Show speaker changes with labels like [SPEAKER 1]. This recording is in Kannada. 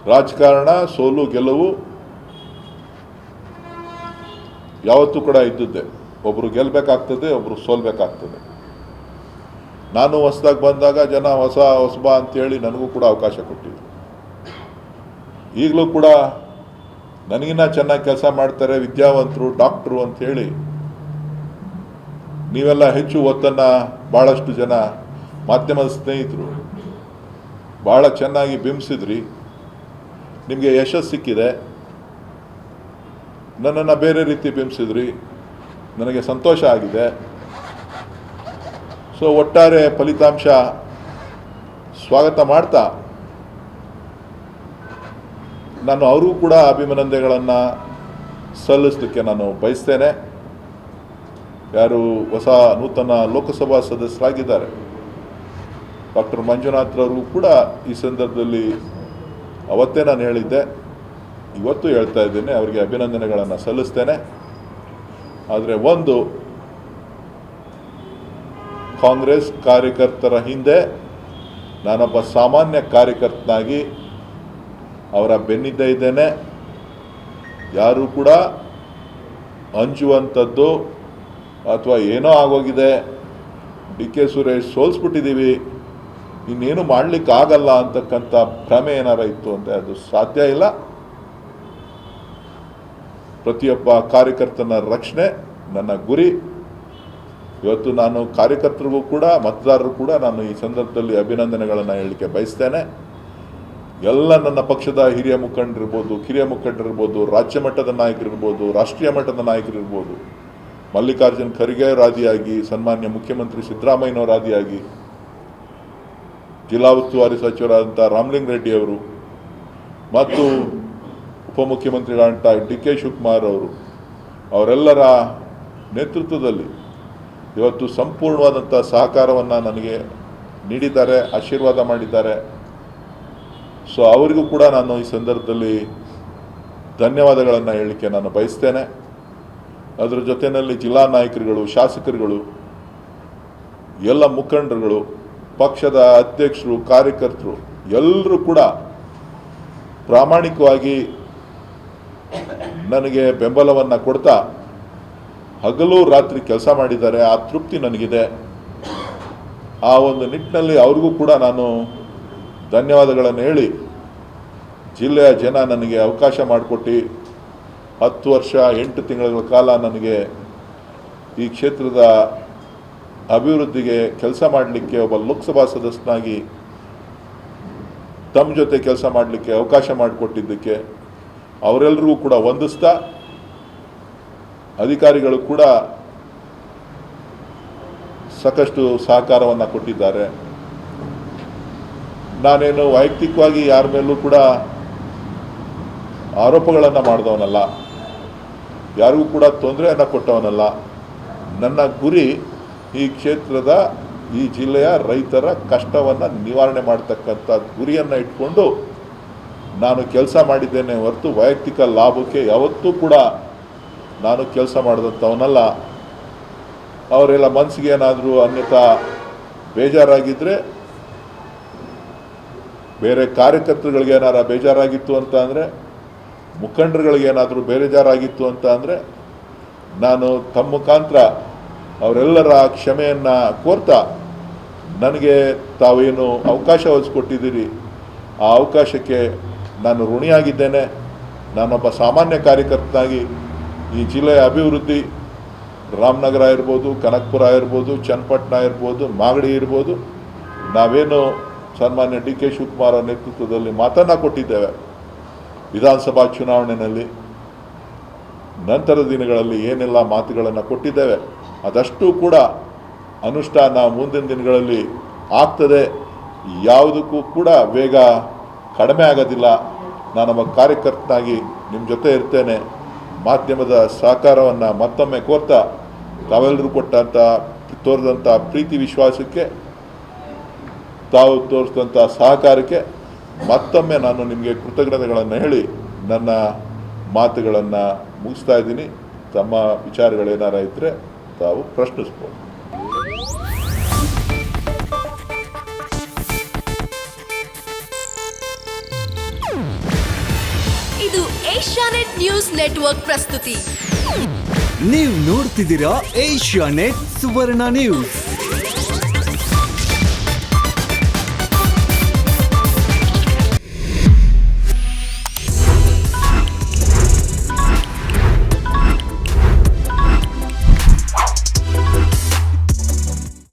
[SPEAKER 1] ರಾಜಕಾರಣ ಸೋಲು ಗೆಲುವು ಯಾವತ್ತೂ ಕೂಡ ಇದ್ದದ್ದೇ. ಒಬ್ಬರು ಗೆಲ್ಲಬೇಕಾಗ್ತದೆ, ಒಬ್ಬರು ಸೋಲ್ಬೇಕಾಗ್ತದೆ. ನಾನು ಹೊಸದಾಗಿ ಬಂದಾಗ ಜನ ಹೊಸಬ ಅಂತೇಳಿ ನನಗೂ ಕೂಡ ಅವಕಾಶ ಕೊಟ್ಟಿದ್ರು. ಈಗಲೂ ಕೂಡ ನನಗಿನ್ನ ಚೆನ್ನಾಗಿ ಕೆಲಸ ಮಾಡ್ತಾರೆ, ವಿದ್ಯಾವಂತರು, ಡಾಕ್ಟ್ರು ಅಂಥೇಳಿ ನೀವೆಲ್ಲ ಹೆಚ್ಚು ಒತ್ತನ್ನು ಭಾಳಷ್ಟು ಜನ ಮಾಧ್ಯಮದ ಸ್ನೇಹಿತರು ಭಾಳ ಚೆನ್ನಾಗಿ ಬಿಂಬಿಸಿದ್ರಿ. ನಿಮಗೆ ಯಶಸ್ಸು ಸಿಕ್ಕಿದೆ. ನನ್ನನ್ನು ಬೇರೆ ರೀತಿ ಬಿಂಬಿಸಿದ್ರಿ, ನನಗೆ ಸಂತೋಷ ಆಗಿದೆ. ಸೊ ಒಟ್ಟಾರೆ ಫಲಿತಾಂಶ ಸ್ವಾಗತ ಮಾಡ್ತಾ ನಾನು ಅವ್ರಿಗೂ ಕೂಡ ಅಭಿನಂದನೆಗಳನ್ನು ಸಲ್ಲಿಸಲಿಕ್ಕೆ ನಾನು ಬಯಸ್ತೇನೆ. ಯಾರು ಹೊಸ ನೂತನ ಲೋಕಸಭಾ ಸದಸ್ಯರಾಗಿದ್ದಾರೆ ಡಾಕ್ಟರ್ ಮಂಜುನಾಥ್ರವರು ಕೂಡ ಈ ಸಂದರ್ಭದಲ್ಲಿ ಅವತ್ತೇ ನಾನು ಹೇಳಿದ್ದೆ, ಇವತ್ತು ಹೇಳ್ತಾ ಇದ್ದೇನೆ, ಅವರಿಗೆ ಅಭಿನಂದನೆಗಳನ್ನು ಸಲ್ಲಿಸ್ತೇನೆ. ಆದರೆ ಒಂದು, ಕಾಂಗ್ರೆಸ್ ಕಾರ್ಯಕರ್ತರ ಹಿಂದೆ ನಾನೊಬ್ಬ ಸಾಮಾನ್ಯ ಕಾರ್ಯಕರ್ತನಾಗಿ ಅವರ ಬೆನ್ನಿದ್ದೇ ಇದ್ದೇನೆ. ಯಾರೂ ಕೂಡ ಅಂಜುವಂಥದ್ದು ಅಥವಾ ಏನೋ ಆಗೋಗಿದೆ, ಡಿ ಕೆ ಸುರೇಶ್ ಸೋಲಿಸ್ಬಿಟ್ಟಿದ್ದೀವಿ, ಇನ್ನೇನು ಮಾಡಲಿಕ್ಕಾಗಲ್ಲ ಅಂತಕ್ಕಂಥ ಭ್ರಮೆ ಏನಾರ ಇತ್ತು ಅಂದರೆ ಅದು ಸಾಧ್ಯ ಇಲ್ಲ. ಪ್ರತಿಯೊಬ್ಬ ಕಾರ್ಯಕರ್ತನ ರಕ್ಷಣೆ ನನ್ನ ಗುರಿ. ಇವತ್ತು ನಾನು ಕಾರ್ಯಕರ್ತರಿಗೂ ಕೂಡ ಮತದಾರರು ಕೂಡ ನಾನು ಈ ಸಂದರ್ಭದಲ್ಲಿ ಅಭಿನಂದನೆಗಳನ್ನು ಹೇಳಲಿಕ್ಕೆ ಬಯಸ್ತೇನೆ. ಎಲ್ಲ ನನ್ನ ಪಕ್ಷದ ಹಿರಿಯ ಮುಖಂಡರಿರ್ಬೋದು, ಕಿರಿಯ ಮುಖಂಡರಿರ್ಬೋದು, ರಾಜ್ಯ ಮಟ್ಟದ ನಾಯಕರಿರ್ಬೋದು, ರಾಷ್ಟ್ರೀಯ ಮಟ್ಟದ ನಾಯಕರಿರ್ಬೋದು, ಮಲ್ಲಿಕಾರ್ಜುನ್ ಖರ್ಗೆ ಅವರಾದಿಯಾಗಿ, ಸನ್ಮಾನ್ಯ ಮುಖ್ಯಮಂತ್ರಿ ಸಿದ್ದರಾಮಯ್ಯನವರಾದಿಯಾಗಿ, ಜಿಲ್ಲಾ ಉಸ್ತುವಾರಿ ಸಚಿವರಾದಂಥ ರಾಮಲಿಂಗ ರೆಡ್ಡಿ ಅವರು ಮತ್ತು ಉಪಮುಖ್ಯಮಂತ್ರಿಗಳಂಥ ಡಿ ಕೆ ಶಿವಕುಮಾರ್ ಅವರು, ಅವರೆಲ್ಲರ ನೇತೃತ್ವದಲ್ಲಿ ಇವತ್ತು ಸಂಪೂರ್ಣವಾದಂಥ ಸಹಕಾರವನ್ನು ನನಗೆ ನೀಡಿದ್ದಾರೆ, ಆಶೀರ್ವಾದ ಮಾಡಿದ್ದಾರೆ. ಸೊ ಅವರಿಗೂ ಕೂಡ ನಾನು ಈ ಸಂದರ್ಭದಲ್ಲಿ ಧನ್ಯವಾದಗಳನ್ನು ಹೇಳಲಿಕ್ಕೆ ನಾನು ಬಯಸ್ತೇನೆ. ಅದರ ಜೊತೆಯಲ್ಲಿ ಜಿಲ್ಲಾ ನಾಯಕರುಗಳು, ಶಾಸಕರುಗಳು, ಎಲ್ಲ ಮುಖಂಡರುಗಳು, ಪಕ್ಷದ ಅಧ್ಯಕ್ಷರು, ಕಾರ್ಯಕರ್ತರು ಎಲ್ಲರೂ ಕೂಡ ಪ್ರಾಮಾಣಿಕವಾಗಿ ನನಗೆ ಬೆಂಬಲವನ್ನು ಕೊಡ್ತಾ ಹಗಲು ರಾತ್ರಿ ಕೆಲಸ ಮಾಡಿದ್ದಾರೆ. ಆ ತೃಪ್ತಿ ನನಗಿದೆ. ಆ ಒಂದು ನಿಟ್ಟಿನಲ್ಲಿ ಅವ್ರಿಗೂ ಕೂಡ ನಾನು ಧನ್ಯವಾದಗಳನ್ನು ಹೇಳಿ, ಜಿಲ್ಲೆಯ ಜನ ನನಗೆ ಅವಕಾಶ ಮಾಡಿಕೊಟ್ಟು 10 ವರ್ಷ 8 ತಿಂಗಳ ಕಾಲ ನನಗೆ ಈ ಕ್ಷೇತ್ರದ ಅಭಿವೃದ್ಧಿಗೆ ಕೆಲಸ ಮಾಡಲಿಕ್ಕೆ ಒಬ್ಬ ಲೋಕಸಭಾ ಸದಸ್ಯನಾಗಿ ತಮ್ಮ ಜೊತೆ ಕೆಲಸ ಮಾಡಲಿಕ್ಕೆ ಅವಕಾಶ ಮಾಡಿಕೊಟ್ಟಿದ್ದಕ್ಕೆ ಅವರೆಲ್ಲರಿಗೂ ಕೂಡ ವಂದಿಸ್ತಾ, ಅಧಿಕಾರಿಗಳು ಕೂಡ ಸಾಕಷ್ಟು ಸಹಕಾರವನ್ನು ಕೊಟ್ಟಿದ್ದಾರೆ. ನಾನೇನು ವೈಯಕ್ತಿಕವಾಗಿ ಯಾರ ಮೇಲೂ ಕೂಡ ಆರೋಪಗಳನ್ನು ಮಾಡಿದವನಲ್ಲ, ಯಾರಿಗೂ ಕೂಡ ತೊಂದರೆಯನ್ನು ಕೊಟ್ಟವನಲ್ಲ. ನನ್ನ ಗುರಿ ಈ ಕ್ಷೇತ್ರದ, ಈ ಜಿಲ್ಲೆಯ ರೈತರ ಕಷ್ಟವನ್ನು ನಿವಾರಣೆ ಮಾಡ್ತಕ್ಕಂಥ ಗುರಿಯನ್ನು ಇಟ್ಕೊಂಡು ನಾನು ಕೆಲಸ ಮಾಡಿದ್ದೇನೆ ಹೊರತು ವೈಯಕ್ತಿಕ ಲಾಭಕ್ಕೆ ಯಾವತ್ತೂ ಕೂಡ ನಾನು ಕೆಲಸ ಮಾಡಿದಂಥವನಲ್ಲ. ಅವರೆಲ್ಲ ಮನಸ್ಸಿಗೆ ಏನಾದರೂ ಅನ್ಯಥಾ ಬೇಜಾರಾಗಿದ್ದರೆ, ಬೇರೆ ಕಾರ್ಯಕರ್ತರುಗಳಿಗೆ ಏನಾರ ಬೇಜಾರಾಗಿತ್ತು ಅಂತ ಅಂದರೆ, ಮುಖಂಡರುಗಳಿಗೇನಾದರೂ ಬೇಜಾರಾಗಿತ್ತು ಅಂತ ಅಂದರೆ, ನಾನು ತಮ್ಮ ಮುಖಾಂತರ ಅವರೆಲ್ಲರ ಕ್ಷಮೆಯನ್ನು ಕೋರ್ತಾ, ನನಗೆ ತಾವೇನು ಅವಕಾಶ ಒದಗಿಸ್ಕೊಟ್ಟಿದ್ದೀರಿ ಆ ಅವಕಾಶಕ್ಕೆ ನಾನು ಋಣಿಯಾಗಿದ್ದೇನೆ. ನಾನೊಬ್ಬ ಸಾಮಾನ್ಯ ಕಾರ್ಯಕರ್ತನಾಗಿ ಈ ಜಿಲ್ಲೆಯ ಅಭಿವೃದ್ಧಿ, ರಾಮನಗರ ಇರ್ಬೋದು, ಕನಕಪುರ ಇರ್ಬೋದು, ಚನ್ನಪಟ್ಟಣ ಇರ್ಬೋದು, ಮಾಗಡಿ ಇರ್ಬೋದು, ನಾವೇನು ಸನ್ಮಾನ್ಯ ಡಿ ಕೆ ಶಿವಕುಮಾರ್ ನೇತೃತ್ವದಲ್ಲಿ ಮಾತನ್ನು ಕೊಟ್ಟಿದ್ದೇವೆ ವಿಧಾನಸಭಾ ಚುನಾವಣೆಯಲ್ಲಿ, ನಂತರದ ದಿನಗಳಲ್ಲಿ ಏನೆಲ್ಲ ಮಾತುಗಳನ್ನು ಕೊಟ್ಟಿದ್ದೇವೆ ಅದಷ್ಟು ಕೂಡ ಅನುಷ್ಠಾನ ಮುಂದಿನ ದಿನಗಳಲ್ಲಿ ಆಗ್ತದೆ. ಯಾವುದಕ್ಕೂ ಕೂಡ ವೇಗ ಕಡಿಮೆ ಆಗೋದಿಲ್ಲ. ನಾನೊಬ್ಬ ಕಾರ್ಯಕರ್ತನಾಗಿ ನಿಮ್ಮ ಜೊತೆ ಇರ್ತೇನೆ. ಮಾಧ್ಯಮದ ಸಹಕಾರವನ್ನು ಮತ್ತೊಮ್ಮೆ ಕೋರ್ತಾ, ತಾವೆಲ್ಲರೂ ತೋರಿದಂಥ ಪ್ರೀತಿ ವಿಶ್ವಾಸಕ್ಕೆ, ತಾವು ತೋರಿಸಿದಂಥ ಸಹಕಾರಕ್ಕೆ ಮತ್ತೊಮ್ಮೆ ನಾನು ನಿಮಗೆ ಕೃತಜ್ಞತೆಗಳನ್ನು ಹೇಳಿ ನನ್ನ ಮಾತುಗಳನ್ನು ಮುಗಿಸ್ತಾ ಇದ್ದೀನಿ. ತಮ್ಮ ವಿಚಾರಗಳೇನಾರ ಇದ್ದರೆ ತಾವು ಪ್ರಶ್ನಿಸ್ಬೋದು.
[SPEAKER 2] ಏಷ್ಯಾನೆಟ್ ನ್ಯೂಸ್ ನೆಟ್ವರ್ಕ್ ಪ್ರಸ್ತುತಿ.
[SPEAKER 3] ನೀವು ನೋಡ್ತಿದ್ದೀರಾ ಏಷ್ಯಾನೆಟ್ ಸುವರ್ಣ ನ್ಯೂಸ್.